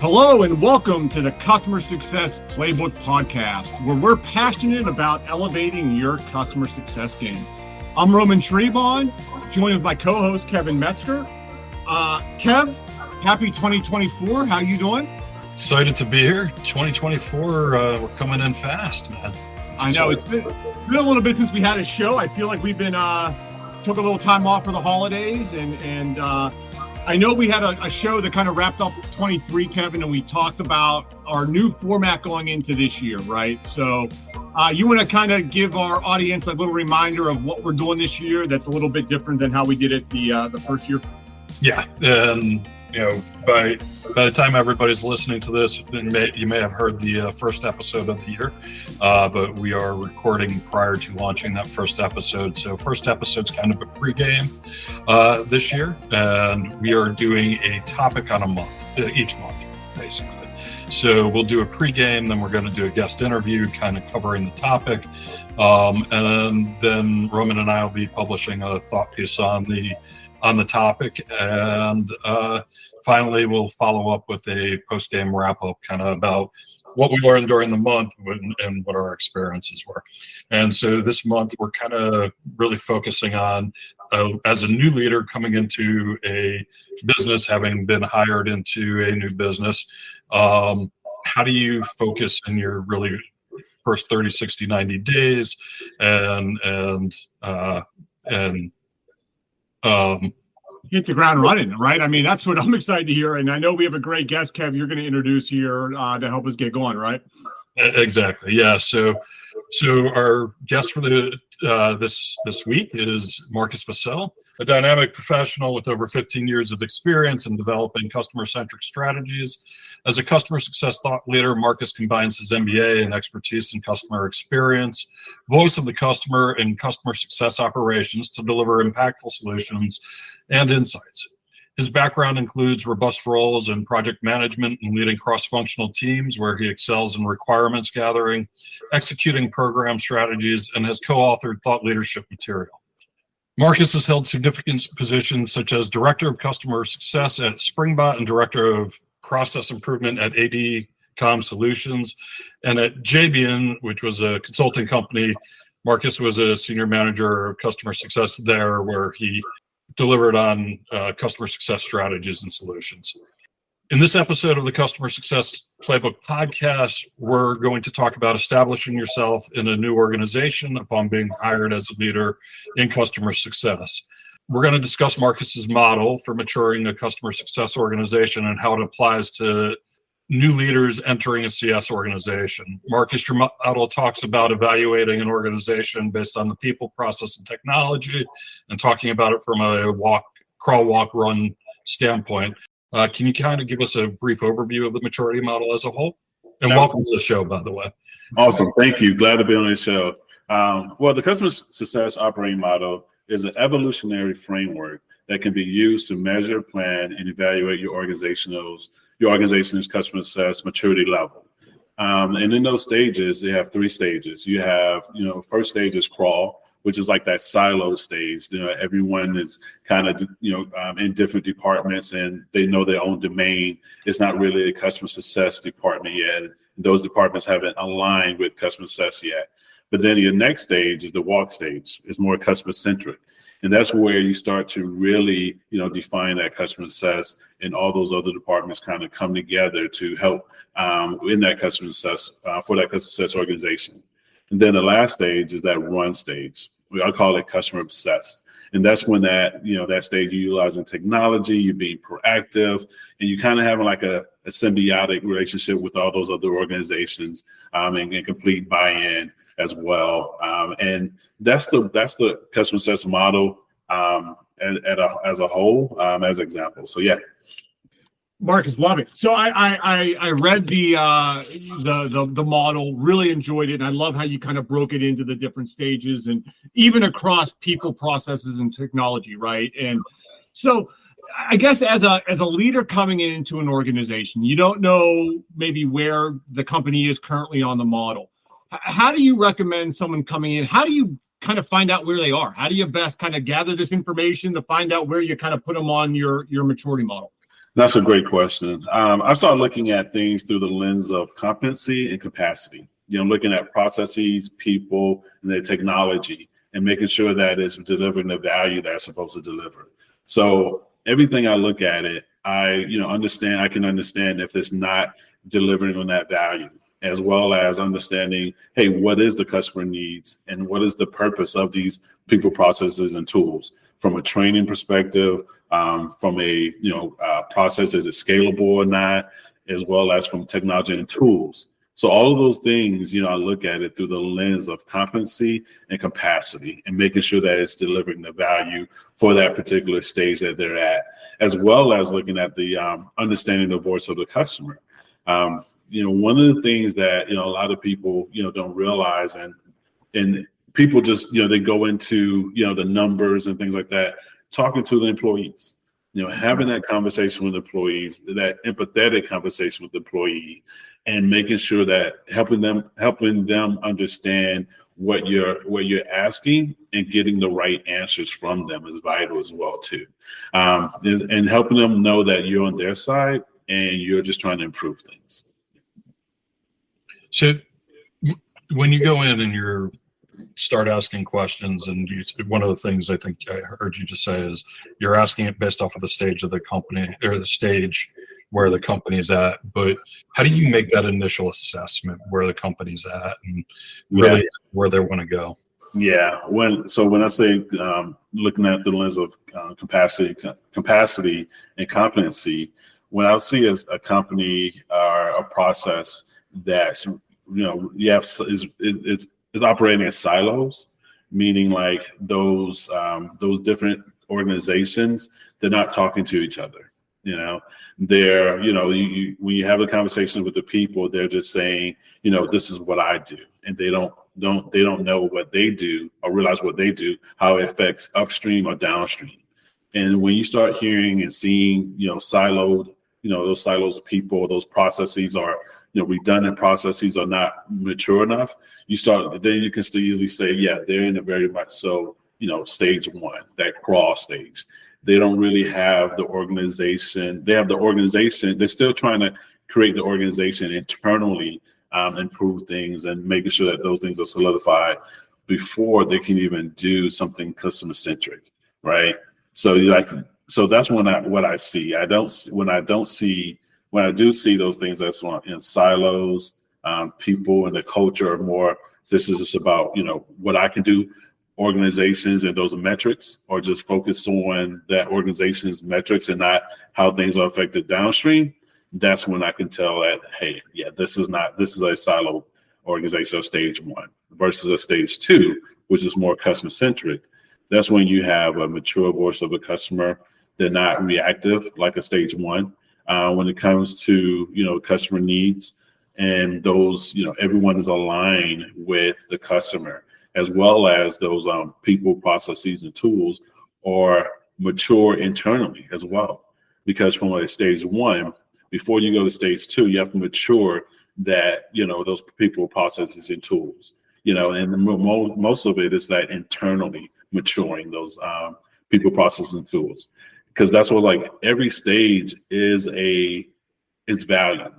Hello and welcome to the Customer Success Playbook podcast, where we're passionate about elevating your customer success game. I'm Roman Trebon, joined with my co-host Kevin Metzger. Kev, happy 2024. How you doing? Excited to be here. 2024, we're coming in fast, man. I know it's been a little bit since we had a show. I feel like we've been took a little time off for the holidays, and I know we had a show that kind of wrapped up 23, Kevin, and we talked about our new format going into this year, right? So you want to kind of give our audience a little reminder of what we're doing this year that's a little bit different than how we did it the first year? Yeah, and by the time everybody's listening to this, you may have heard the first episode of the year, but we are recording prior to launching that first episode. So first episode's kind of a pregame this year, and we are doing a topic on a month, each month, basically. So we'll do a pregame, then we're going to do a guest interview, kind of covering the topic, and then Roman and I will be publishing a thought piece on the topic, and finally we'll follow up with a post-game wrap-up kind of about what we learned during the month and what our experiences were. And so this month we're kind of really focusing on, as a new leader coming into a business, having been hired into a new business, how do you focus in your really first 30, 60, 90 days and hit the ground running, right? I mean, that's what I'm excited to hear. And I know we have a great guest, Kev, you're going to introduce here to help us get going, right? Exactly. Yeah. So our guest for this week is Marcus Vassell, a dynamic professional with over 15 years of experience in developing customer-centric strategies. As a customer success thought leader, Marcus combines his MBA and expertise in customer experience, voice of the customer, and customer success operations to deliver impactful solutions and insights. His background includes robust roles in project management and leading cross-functional teams, where he excels in requirements gathering, executing program strategies, and has co-authored thought leadership material. Marcus has held significant positions such as Director of Customer Success at Springbot and Director of Process Improvement at ADCom Solutions. And at Jabian, which was a consulting company, Marcus was a Senior Manager of Customer Success there, where he delivered on customer success strategies and solutions. In this episode of the Customer Success Playbook podcast, we're going to talk about establishing yourself in a new organization upon being hired as a leader in customer success. We're going to discuss Marcus's model for maturing a customer success organization and how it applies to new leaders entering a CS organization. Marcus, your model talks about evaluating an organization based on the people, process, and technology, and talking about it from a crawl, walk, run standpoint. Can you kind of give us a brief overview of the maturity model as a whole? And welcome to the show, by the way. Awesome. Thank you. Glad to be on this show. Well, the customer success operating model is an evolutionary framework that can be used to measure, plan, and evaluate your organization's customer success maturity level. And in those stages, they have 3 stages. You have, first stage is crawl, which is like that silo stage. Everyone is kind of, in different departments and they know their own domain. It's not really a customer success department yet. Those departments haven't aligned with customer success yet. But then your next stage is the walk stage. It's more customer centric. And that's where you start to really, define that customer success, and all those other departments kind of come together to help in that customer success for that customer success organization. And then the last stage is that run stage. I call it customer obsessed. And that's when that stage you're utilizing technology, you're being proactive, and you kind of having like a symbiotic relationship with all those other organizations and complete buy-in as well. And that's the customer success model as a whole, as an example. So yeah. Marcus, love it. So I read the model, really enjoyed it, and I love how you kind of broke it into the different stages and even across people, processes, and technology, right? And so I guess as a leader coming into an organization, you don't know maybe where the company is currently on the model. How do you recommend someone coming in? How do you kind of find out where they are? How do you best kind of gather this information to find out where you kind of put them on your maturity model? That's a great question. I start looking at things through the lens of competency and capacity. Looking at processes, people, and their technology, and making sure that it's delivering the value that it's supposed to deliver. So everything I look at it, I can understand if it's not delivering on that value, as well as understanding, hey, what is the customer needs and what is the purpose of these people, processes, and tools from a training perspective, from a process, is it scalable or not, as well as from technology and tools. So all of those things, I look at it through the lens of competency and capacity, and making sure that it's delivering the value for that particular stage that they're at, as well as looking at the understanding the voice of the customer. One of the things that a lot of people don't realize, and people just they go into the numbers and things like that, talking to the employees, having that conversation with employees, that empathetic conversation with the employee, and making sure that helping them understand what you're asking and getting the right answers from them is vital as well too, and helping them know that you're on their side and you're just trying to improve things. So when you go in and you start asking questions, and one of the things I think I heard you just say is you're asking it based off of the stage of the company, or the stage where the company's at, but how do you make that initial assessment where the company's at and really where they want to go? Yeah, when I say looking at the lens of capacity and competency, when I see as a company or a process that's is operating as silos, meaning like those different organizations, they're not talking to each other. They're when you have a conversation with the people, they're just saying, this is what I do, and they don't know what they do or realize what they do, how it affects upstream or downstream. And when you start hearing and seeing siloed, those silos of people, those processes are redundant processes are not mature enough, then you can still easily say, yeah, they're in a very much so stage one, that crawl stage. They don't really have the organization. They have the organization. They're still trying to create the organization internally, improve things, and making sure that those things are solidified before they can even do something customer centric, right? So that's what I see. When I do see those things that's in silos, people and the culture are more, this is just about, what I can do, organizations and those metrics, or just focus on that organization's metrics and not how things are affected downstream. That's when I can tell that, hey, yeah, this is a silo organization of stage one versus a stage two, which is more customer centric. That's when you have a mature voice of a customer. They're not reactive like a stage one. When it comes to, customer needs, and those, everyone is aligned with the customer, as well as those people, processes, and tools are mature internally as well. Because from a stage one, before you go to stage two, you have to mature that, those people, processes, and tools, and most of it is that internally maturing those people, processes, and tools. Because that's what, like, every stage is value.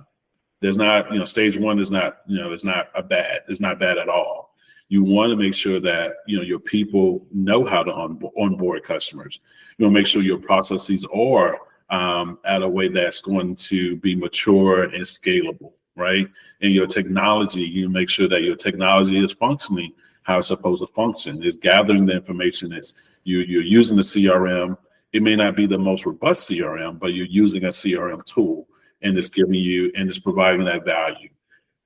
There's not, stage one is not, it's not bad at all. You want to make sure that, your people know how to onboard customers. You want to make sure your processes are at a way that's going to be mature and scalable, right? And your technology, you make sure that your technology is functioning how it's supposed to function. It's gathering the information. You're using the CRM. It may not be the most robust CRM, but you're using a CRM tool, and it's giving you, and it's providing that value.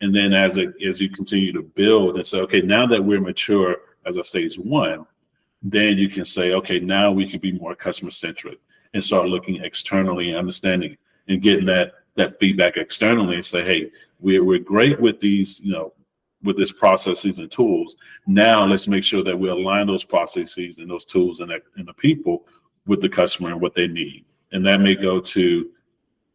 And then as you continue to build and say, okay, now that we're mature as a stage one, then you can say, okay, now we can be more customer centric and start looking externally and understanding and getting that feedback externally and say, hey, we're great with these, with this processes and tools. Now let's make sure that we align those processes and those tools and the people with the customer and what they need. And that may go to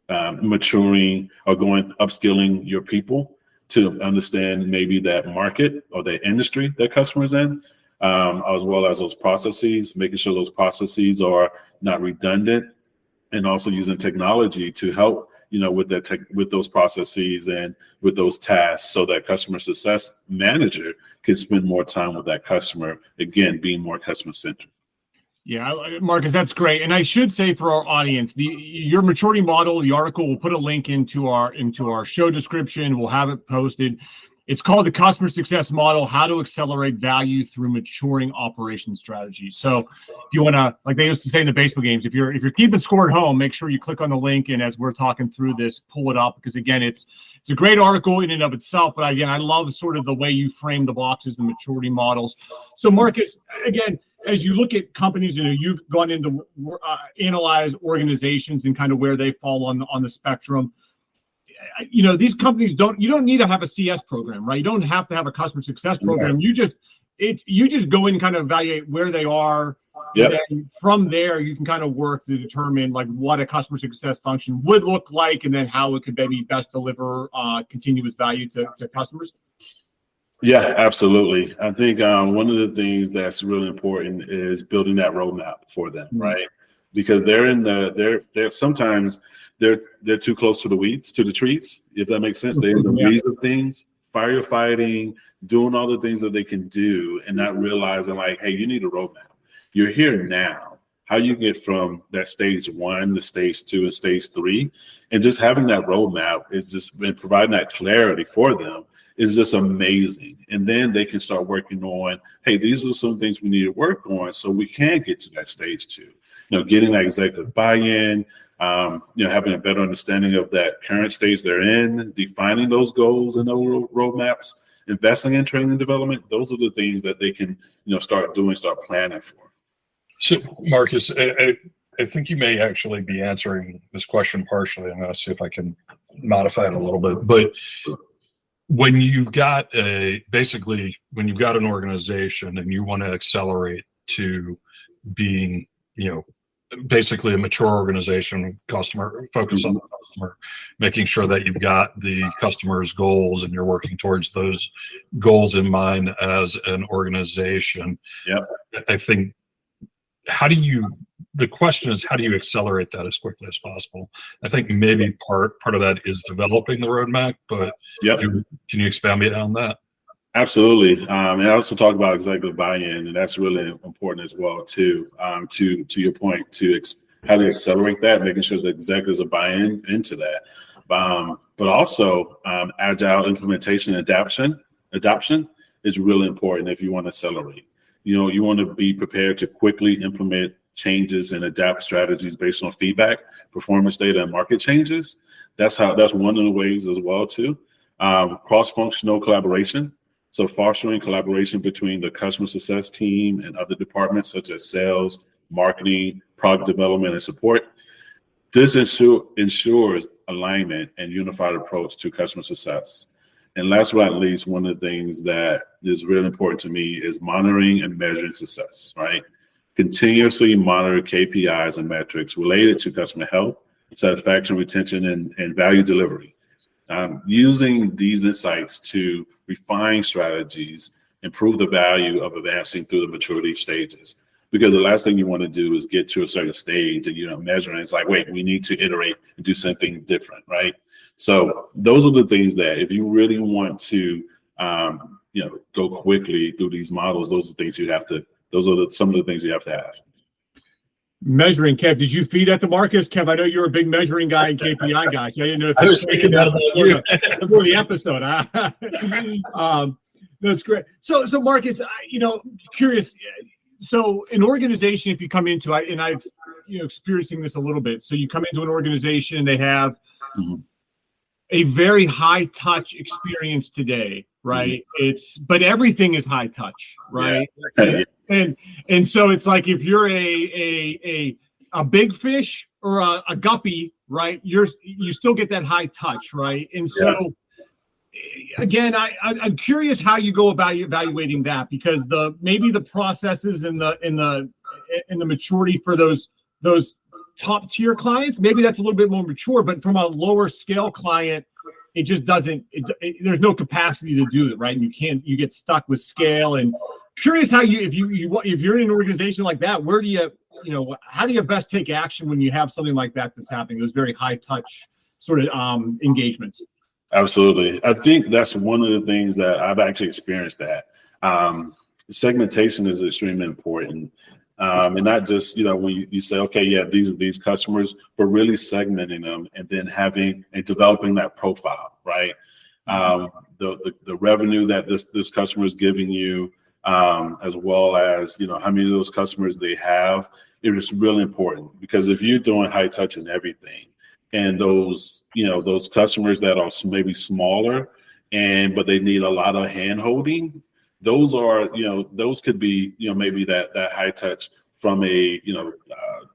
maturing or upskilling your people to understand maybe that market or the industry that customers in, as well as those processes, making sure those processes are not redundant, and also using technology to help, with with those processes and with those tasks, so that customer success manager can spend more time with that customer, again, being more customer centric. Yeah, Marcus, that's great. And I should say for our audience, your maturity model, the article, we'll put a link into our show description. We'll have it posted. It's called the Customer Success Model: How to Accelerate Value Through Maturing Operation Strategies. So if you want to, like they used to say in the baseball games, if you're keeping score at home, make sure you click on the link, and as we're talking through this, pull it up, because again, it's a great article in and of itself. But again, I love sort of the way you frame the boxes, the maturity models. So Marcus, again, as you look at companies, you've gone into analyze organizations and kind of where they fall on the spectrum. These companies you don't need to have a CS program, right? You don't have to have a customer success program. Right. You just go in and kind of evaluate where they are. Yep. And then from there, you can kind of work to determine like what a customer success function would look like, and then how it could maybe best deliver continuous value to customers. Yeah, absolutely. I think one of the things that's really important is building that roadmap for them, right? Because they're sometimes they're too close to the trees, if that makes sense. They're in the weeds of things, firefighting, doing all the things that they can do, and not realizing like, hey, you need a roadmap. You're here now. How you get from that stage 1 to stage 2 and stage 3, and just having that roadmap is just been providing that clarity for them is just amazing. And then they can start working on, hey, these are some things we need to work on so we can get to that stage 2. Getting that executive buy-in, having a better understanding of that current stage they're in, defining those goals and those roadmaps, investing in training and development. Those are the things that they can, start planning for. So, Marcus, I think you may actually be answering this question partially. I'm going to see if I can modify it a little bit. But when you've got an organization and you want to accelerate to being, basically a mature organization, customer focus on the customer, making sure that you've got the customer's goals and you're working towards those goals in mind as an organization. Yep. I think, the question is, how do you accelerate that as quickly as possible? I think maybe part of that is developing the roadmap, but yep. Can you expand me on that? Absolutely. And I also talk about executive buy-in, and that's really important as well, too, to your point, how to accelerate that, making sure the executives are buying into that. But also agile implementation adoption is really important if you want to accelerate. You want to be prepared to quickly implement changes and adapt strategies based on feedback, performance data, and market changes. That's one of the ways as well, too. Cross-functional collaboration. So fostering collaboration between the customer success team and other departments such as sales, marketing, product development, and support. This ensures alignment and unified approach to customer success. And last but not least, one of the things that is really important to me is monitoring and measuring success, right? Continuously monitor KPIs and metrics related to customer health, satisfaction, retention, and value delivery. Using these insights to refine strategies, improve the value of advancing through the maturity stages. Because the last thing you want to do is get to a certain stage and measuring. It's like, wait, we need to iterate and do something different, right? So those are the things that if you really want to, go quickly through these models, those are the things some of the things you have to have. Measuring, Kev, did you feed at the Marcus? Kev, I know you're a big measuring guy and KPI guy. So I didn't know if I was thinking that for the episode. That's great. So Marcus, curious. So an organization, if you come into it, and I've experiencing this a little bit. So you come into an organization, they have a very high touch experience today, right? But everything is high touch, right? Yeah. And so it's like if you're a big fish or a guppy, right? You still get that high touch, right? And so again, I'm curious how you go about evaluating that, because maybe the processes and the maturity for those top tier clients, maybe that's a little bit more mature, but from a lower scale client, it just doesn't. There's no capacity to do it, right? And you get stuck with scale. And curious how if you're in an organization like that, where do you how do you best take action when you have something like that that's happening, those very high touch sort of engagements? Absolutely. I think that's one of the things that I've actually experienced that. Segmentation is extremely important. And not just, when you say, okay, yeah, these are these customers, but really segmenting them and then having and developing that profile, right? The revenue that this customer is giving you, as well as, how many of those customers they have, it is really important, because if you're doing high touch and everything, and those customers that are maybe smaller but they need a lot of hand holding, those are, those could be, maybe that high touch from a,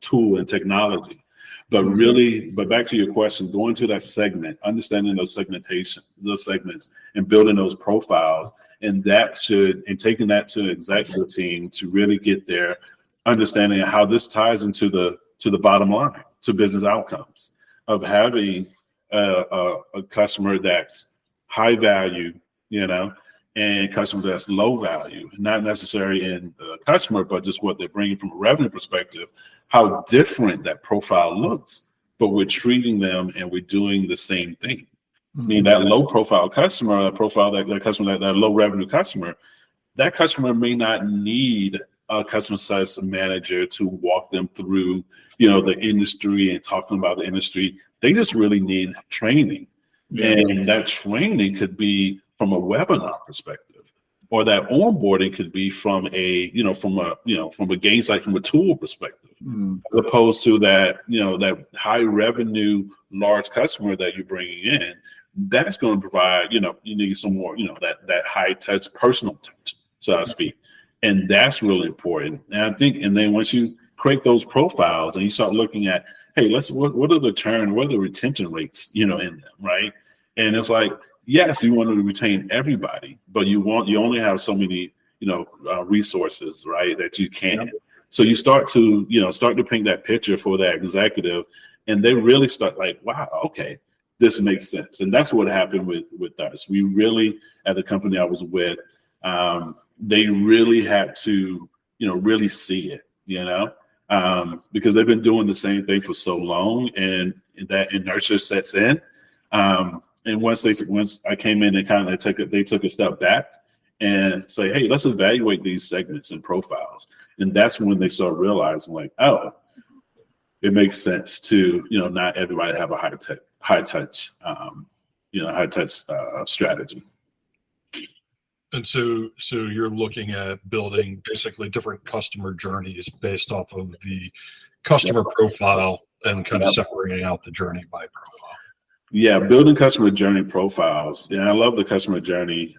tool and technology. But back to your question, going to that segment, understanding those segments and building those profiles, and taking that to the executive team to really get their understanding of how this ties into the bottom line, to business outcomes of having a customer that's high value, and customer that's low value, not necessarily in the customer, but just what they're bringing from a revenue perspective, how different that profile looks, but we're treating them and we're doing the same thing. I mean, that low profile customer, that low revenue customer, that customer may not need a customer success manager to walk them through, the industry and talking about the industry. They just really need training. Yeah. And that training could be from a webinar perspective, or that onboarding could be from a gain from a tool perspective, as opposed to that, that high revenue, large customer that you're bringing in. That's going to provide, you need some more, that high touch, personal touch, so to speak. And that's really important. And I think, and then once you create those profiles and you start looking at, hey, what are the retention rates, in them, right? And it's like, yes, you want to retain everybody, but you only have so many, resources, right, that you can. So you start to paint that picture for that executive, and they really start like, wow, okay, this makes sense. And that's what happened with us. We really, at the company I was with, they really had to, really see it, because they've been doing the same thing for so long, and that inertia sets in. And once I came in, they took a step back and say, hey, let's evaluate these segments and profiles. And that's when they start realizing, like, oh, it makes sense to, not everybody have a high touch strategy. And so you're looking at building basically different customer journeys based off of the customer profile and kind of separating out the journey by profile. Yeah, building customer journey profiles. And I love the customer journey,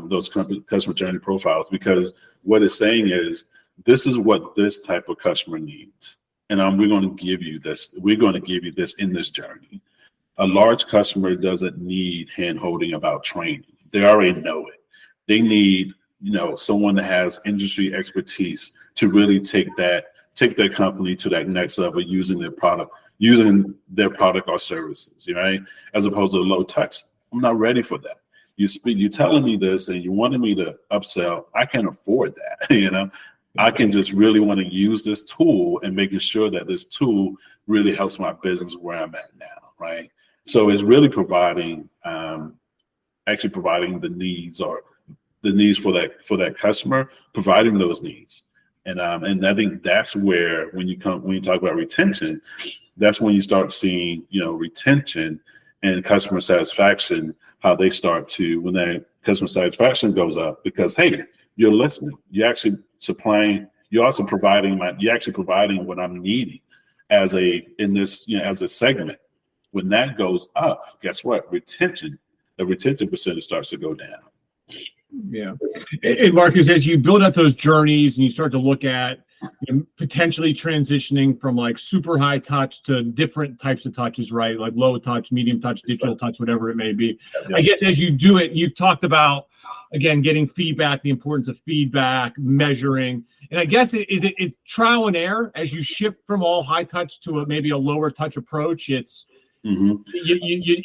those customer journey profiles, because what it's saying is, this is what this type of customer needs. And we're going to give you this. We're going to give you this in this journey. A large customer doesn't need hand-holding about training. They already know it. They need, someone that has industry expertise to really take their company to that next level using their product or services, right? As opposed to low touch. I'm not ready for that. You're telling me this and you wanted me to upsell. I can't afford that, I can just really want to use this tool and making sure that this tool really helps my business where I'm at now, right? So it's really providing the needs for that customer, providing those needs. And I think that's where when you talk about retention, that's when you start seeing, retention and customer satisfaction, how they start to, when that customer satisfaction goes up, because, hey, you're listening. You're actually providing what I'm needing as a segment. When that goes up, guess what? The retention percentage starts to go down. Yeah. And Marcus, as you build up those journeys and you start to look at potentially transitioning from like super high touch to different types of touches, right? Like low touch, medium touch, digital touch, whatever it may be. Yeah. I guess as you do it, you've talked about, again, getting feedback, the importance of feedback, measuring. And I guess it's trial and error as you shift from all high touch to maybe a lower touch approach. It's you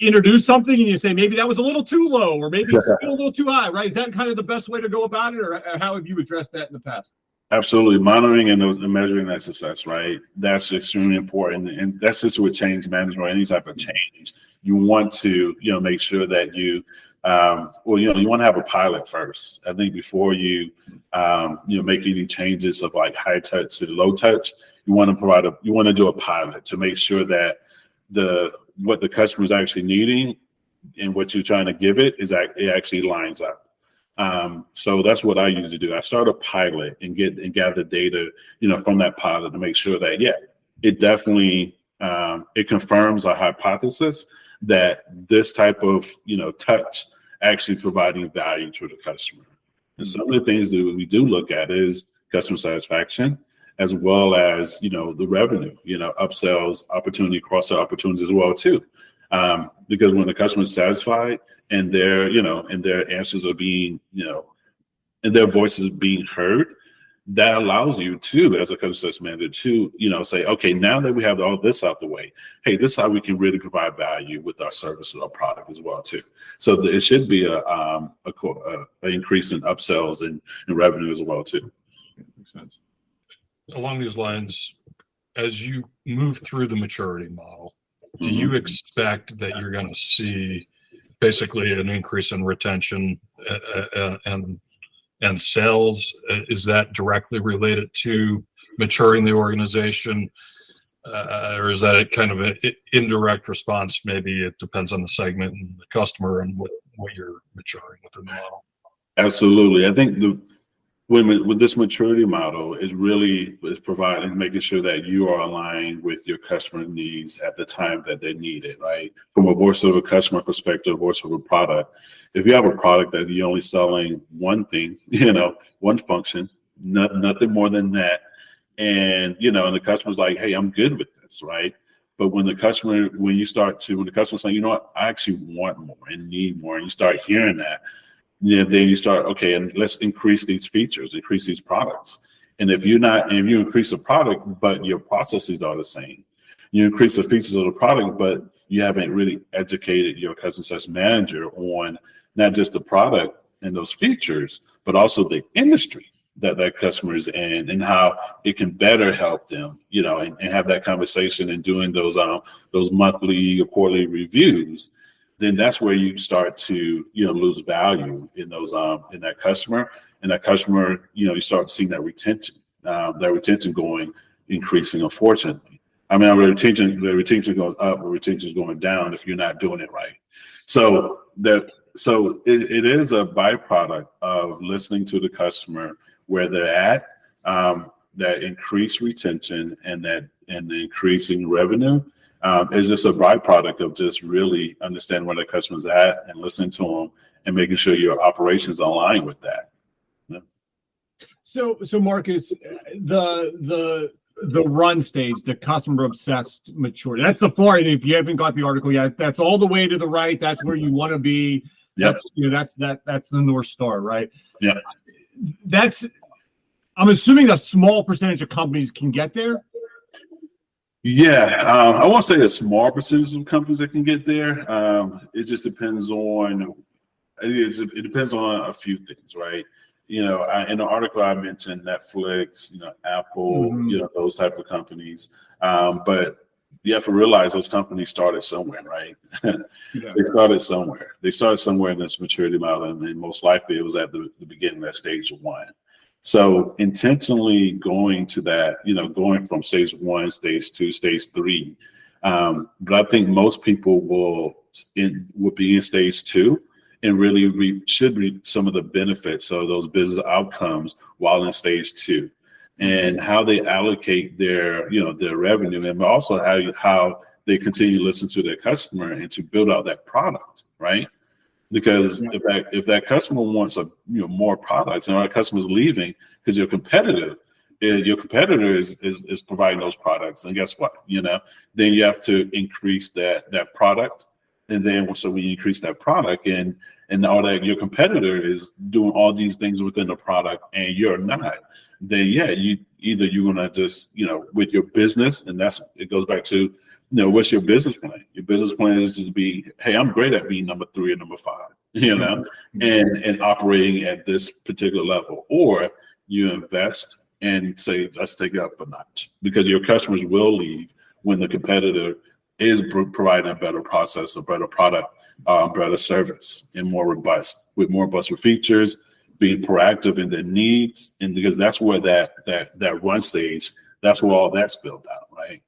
introduce something and you say, maybe that was a little too low, or maybe it's still a little too high, right? Is that kind of the best way to go about it, or how have you addressed that in the past? Absolutely. Monitoring and measuring that success, right? That's extremely important. And that's just with change management or any type of change. You want to, make sure that you want to have a pilot first. I think before you make any changes of like high touch to low touch, you want to do a pilot to make sure that what the customer is actually needing and what you're trying to give it actually lines up. So that's what I usually do. I start a pilot and gather data, from that pilot to make sure that, it definitely, it confirms our hypothesis that this type of, touch actually providing value to the customer. And some of the things that we do look at is customer satisfaction, as well as, the revenue, upsells, opportunity, cross-sell opportunities as well too. Because when the customer is satisfied and their answers are being, and their voices being heard, that allows you to, as a customer success manager, to, say, okay, now that we have all this out the way, hey, this is how we can really provide value with our service or product as well too. So it should be an increase in upsells and revenue as well too. Makes sense. Along these lines, as you move through the maturity model, do you expect that you're going to see basically an increase in retention and sales? Is that directly related to maturing the organization, or is that a kind of an indirect response? Maybe it depends on the segment and the customer and what you're maturing within the model. Absolutely. I think with this maturity model is providing, making sure that you are aligned with your customer needs at the time that they need it, right? From a voice of a customer perspective, voice of a product. If you have a product that you're only selling one thing, one function, nothing more than that, and and the customer's like, hey, I'm good with this, right? But when the customer's saying, you know what, I actually want more and need more, and you start hearing that, then you start, okay, and let's increase these features, increase these products. And if you increase the product, but your processes are the same, you increase the features of the product, but you haven't really educated your customer success manager on not just the product and those features, but also the industry that customer is in and how it can better help them, and have that conversation and doing those monthly or quarterly reviews. Then that's where you start to lose value in those in that customer, and that customer you start seeing that retention increasing, unfortunately. I mean, the retention goes up, or retention is going down if you're not doing it right. So it is a byproduct of listening to the customer where they're at, that increased retention and the increasing revenue. Is just a byproduct of just really understanding where the customer's at and listening to them and making sure your operations align with that. Yeah. So Marcus, the run stage, the customer obsessed maturity, that's the part. If you haven't got the article yet, that's all the way to the right. That's where you want to be. That's the North Star, right? Yeah. I'm assuming a small percentage of companies can get there. Yeah, I won't say a small percentage of companies that can get there. It just depends on. It depends on a few things, right? In the article I mentioned Netflix, Apple, those type of companies. But you have to realize those companies started somewhere, right? Yeah. They started somewhere. They started somewhere in this maturity model, and most likely it was at the beginning of stage one. So intentionally going to that, going from stage one, stage two, stage three. But I think most people will be in stage two and really should reap some of the benefits of those business outcomes while in stage two, and how they allocate their revenue, and also how they continue to listen to their customer and to build out that product, right? Because if that customer wants more products, and our customer's leaving because your competitor is providing those products, and guess what? Then you have to increase that product, and then so we increase that product, and all that your competitor is doing all these things within the product, and you're not. Then you're gonna just with your business, and it goes back to. What's your business plan? Your business plan is to be, hey, I'm great at being number 3 or number 5, and operating at this particular level. Or you invest and say, let's take it up a notch, because your customers will leave when the competitor is providing a better process, a better product, better service, and more robust features, being proactive in their needs, and because that's where that run stage, that's where all that's built out, right?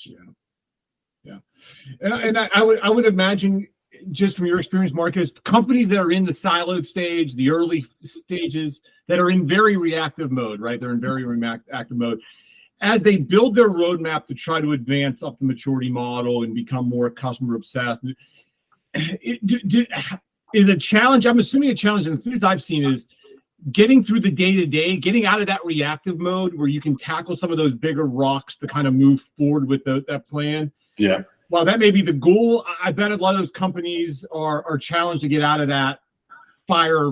Yeah. And I would imagine, just from your experience, Marcus, companies that are in the siloed stage, the early stages, that are in very reactive mode, right? They're in very reactive mode. As they build their roadmap to try to advance up the maturity model and become more customer obsessed, is a challenge. I'm assuming a challenge, and the things I've seen is getting through the day-to-day, getting out of that reactive mode where you can tackle some of those bigger rocks to kind of move forward with that plan. Yeah. Well, that may be the goal. I bet a lot of those companies are challenged to get out of that fire.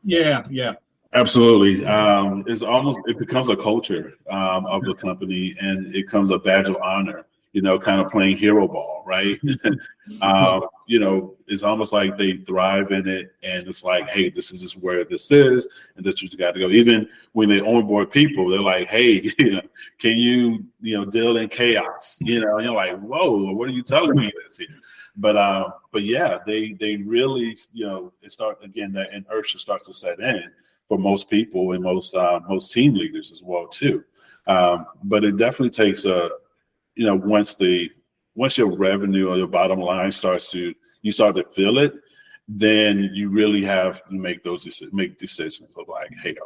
Yeah. Absolutely. It becomes a culture of the company, and it becomes a badge of honor, kind of playing hero ball, right? It's almost like they thrive in it, and it's like, hey, this is just where this is, and this you got to go. Even when they onboard people, they're like, hey, can you, deal in chaos? And you're like, whoa, what are you telling me this here? But yeah, they really, it start again, that inertia starts to set in for most people and most team leaders as well too. But it definitely takes once your revenue or your bottom line you start to feel it, then you really have to make decisions of like, hey,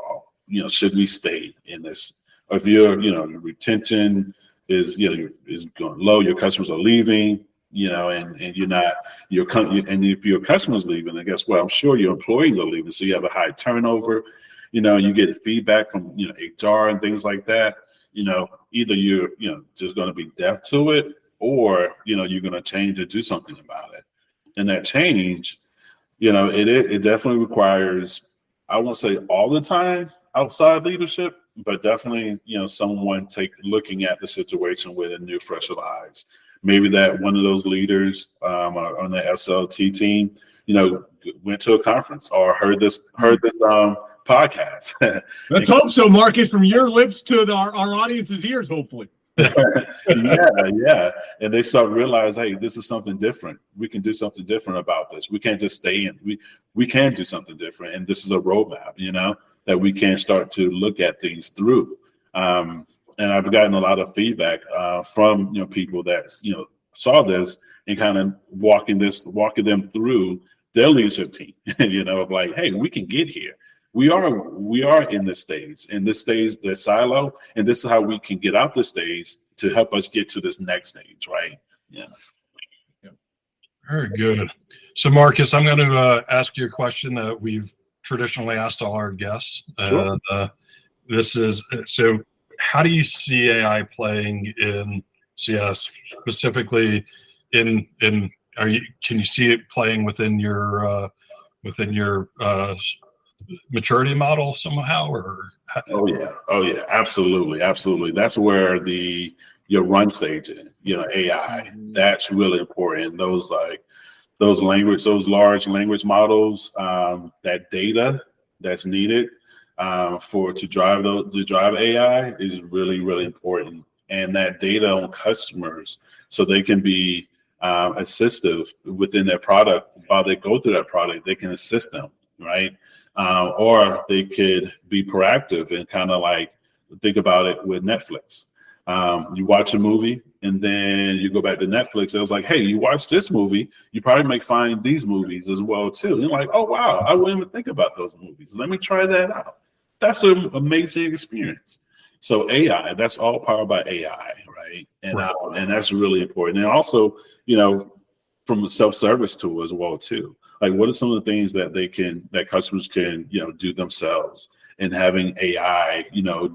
should we stay in this? Or if your retention is going low, your customers are leaving, and you're not, and if your customers leaving, then guess what? I'm sure your employees are leaving. So you have a high turnover, you get feedback from, HR and things like that. Either you're, just going to be deaf to it, or, you're going to change or do something about it. And that change, it definitely requires, I won't say all the time outside leadership, but definitely, someone looking at the situation with a new, fresh eyes. Maybe that one of those leaders on the SLT team, went to a conference or heard this podcast. Let's hope so, Marcus, from your lips to our audience's ears, hopefully. Yeah. And they start to realize, hey, this is something different. We can do something different about this. We can't just stay in. We can do something different. And this is a roadmap, that we can start to look at things through. And I've gotten a lot of feedback from people that saw this and kind of walking them through their leadership team, of like, hey, we can get here. We are in this stage, the silo, and this is how we can get out this stage to help us get to this next stage, right? Yeah. Very good. So, Marcus, I'm going to ask you a question that we've traditionally asked all our guests. Sure. This is so. How do you see AI playing in CS, specifically can you see it playing within your maturity model somehow, or? Oh yeah, absolutely. That's where your run stage is, AI. That's really important. Those large language models, that data that's needed to drive AI is really, really important. And that data on customers, so they can be assistive within their product. While they go through that product, they can assist them, right? Or they could be proactive and kind of like think about it with Netflix. You watch a movie and then you go back to Netflix. It was like, hey, you watch this movie, you probably may find these movies as well too. And you're like, oh wow, I wouldn't even think about those movies. Let me try that out. That's an amazing experience. So AI, that's all powered by AI, right? And that's really important. And also, from a self-service tool as well too. Like, what are some of the things that customers can, do themselves, and having AI,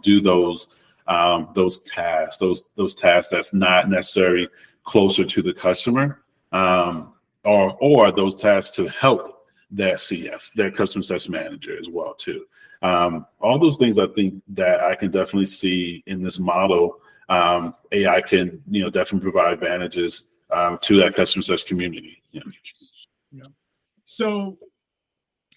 do those tasks, those tasks that's not necessarily closer to the customer, or those tasks to help their CS, their customer success manager as well too. All those things I think that I can definitely see in this model. AI can, definitely provide advantages to that customer success community. Yeah. So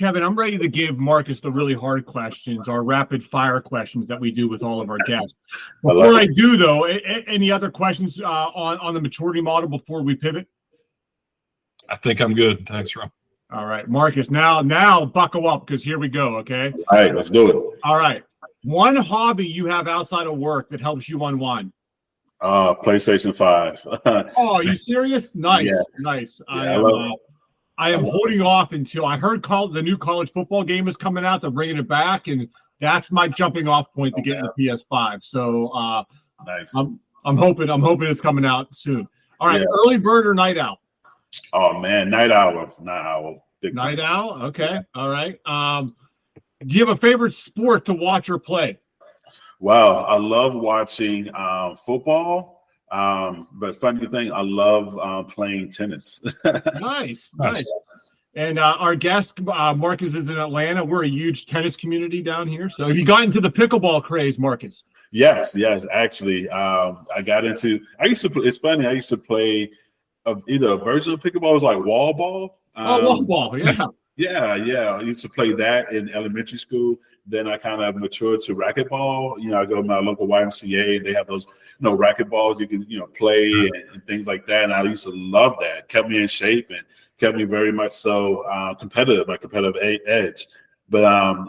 Kevin, I'm ready to give Marcus the really hard questions, our rapid fire questions that we do with all of our guests. Before I do, though, any other questions on the maturity model before we pivot? I think I'm good. Thanks, Rob. All right, Marcus, now buckle up because here we go, okay? All right, let's do it. All right. One hobby you have outside of work that helps you unwind? PlayStation 5. Oh, are you serious? Nice, Yeah. nice. Yeah, I am holding off until I heard the new college football game is coming out. They're bringing it back, and that's my jumping off point to get the PS5. So nice. I'm hoping it's coming out soon. All right, early bird or night owl? Oh man, night owl. Big time. Night owl. Okay. All right. Do you have a favorite sport to watch or play? Wow, I love watching football. But funny thing, I love playing tennis. Nice. And our guest, Marcus, is in Atlanta. We're a huge tennis community down here. So have you gotten into the pickleball craze, Marcus? Yes. Actually, I got into. It's funny. I used to play either a version of pickleball. It was like wall ball. Wall ball. Yeah. Yeah. I used to play that in elementary school. Then I kind of matured to racquetball. I go to my local YMCA. They have those, racquetballs you can, play and things like that. And I used to love that. Kept me in shape and kept me very much so competitive, my competitive edge. But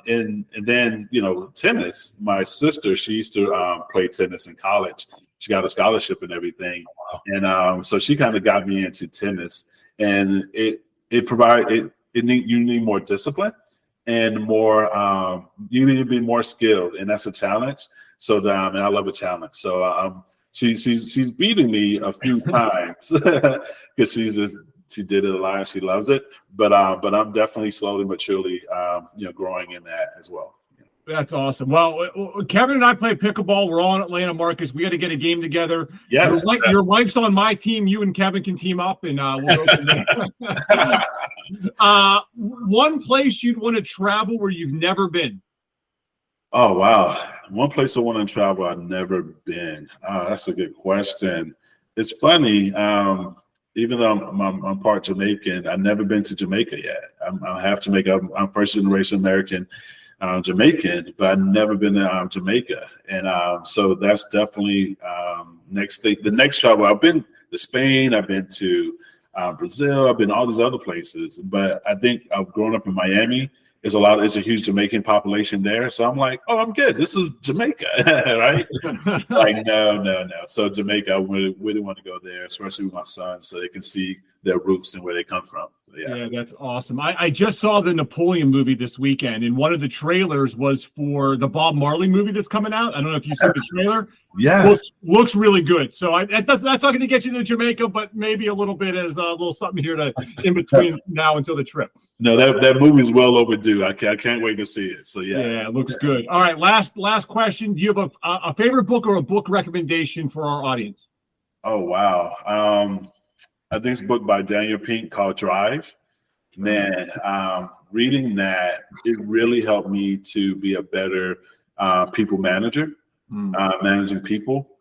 and then tennis. My sister, she used to play tennis in college. She got a scholarship and everything, and so she kind of got me into tennis. And you need more discipline. And more, you need to be more skilled, and that's a challenge. So, and I love a challenge. So, she's beating me a few times because she did it a lot and she loves it. But I'm definitely slowly but surely, growing in that as well. That's awesome. Well, Kevin and I play pickleball. We're all in Atlanta, Marcus. We got to get a game together. Yes. Your wife's on my team. You and Kevin can team up, and we'll go from there. One place you'd want to travel where you've never been? Oh, wow. One place I want to travel I've never been. That's a good question. It's funny. Even though I'm part Jamaican, I've never been to Jamaica yet. I'm half Jamaican. I'm first generation American. Jamaican, but I've never been to Jamaica, and so that's definitely next thing. The next travel, I've been to Spain, I've been to Brazil, I've been to all these other places, but I think I've grown up in Miami. There's a huge Jamaican population there, so I'm like, oh, I'm good. This is Jamaica, right? Like, no. So Jamaica, I really want to go there, especially with my sons, so they can see their roots and where they come from. So, yeah, that's awesome. I just saw the Napoleon movie this weekend, and one of the trailers was for the Bob Marley movie that's coming out. I don't know if you've seen the trailer. Yes, looks really good. So that's not going to get you to Jamaica, but maybe a little bit as a little something here to in between now until the trip. No, that movie's well overdue. I can't wait to see it. So yeah, it looks good. All right, last question. Do you have a favorite book or a book recommendation for our audience? Oh wow, I think it's a book by Daniel Pink called Drive. Man, reading that, it really helped me to be a better people manager, managing people,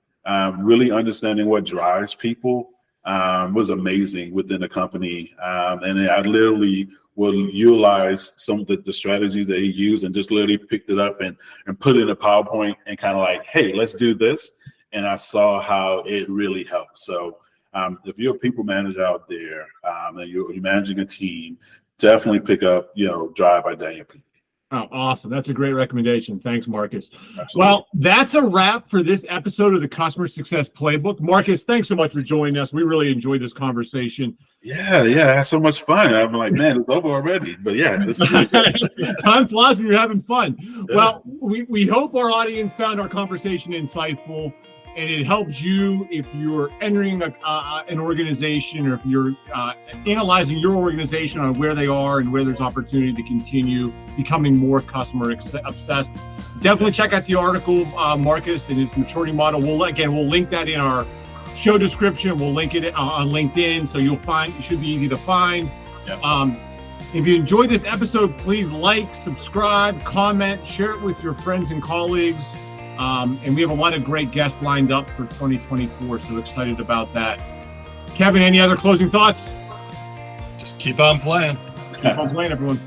really understanding what drives people was amazing within the company. And I literally will utilize some of the strategies that he used and just literally picked it up and put it in a PowerPoint and kind of like, hey, let's do this. And I saw how it really helped. So if you're a people manager out there and you're managing a team, definitely pick up, Drive by Daniel Pink. Oh, awesome. That's a great recommendation. Thanks, Marcus. Absolutely. Well, that's a wrap for this episode of the Customer Success Playbook. Marcus, thanks so much for joining us. We really enjoyed this conversation. Yeah, I had so much fun. I'm like, man, it's over already. But yeah, this is really good. Time flies when you're having fun. Yeah. Well, we hope our audience found our conversation insightful, and it helps you if you're entering an organization or if you're analyzing your organization on where they are and where there's opportunity to continue becoming more customer obsessed. Definitely check out the article, Marcus and his maturity model. We'll link that in our show description. We'll link it on LinkedIn, so it should be easy to find. Yep. If you enjoyed this episode, please like, subscribe, comment, share it with your friends and colleagues. And we have a lot of great guests lined up for 2024, so excited about that. Kevin, any other closing thoughts? Just keep on playing. Keep on playing, everyone.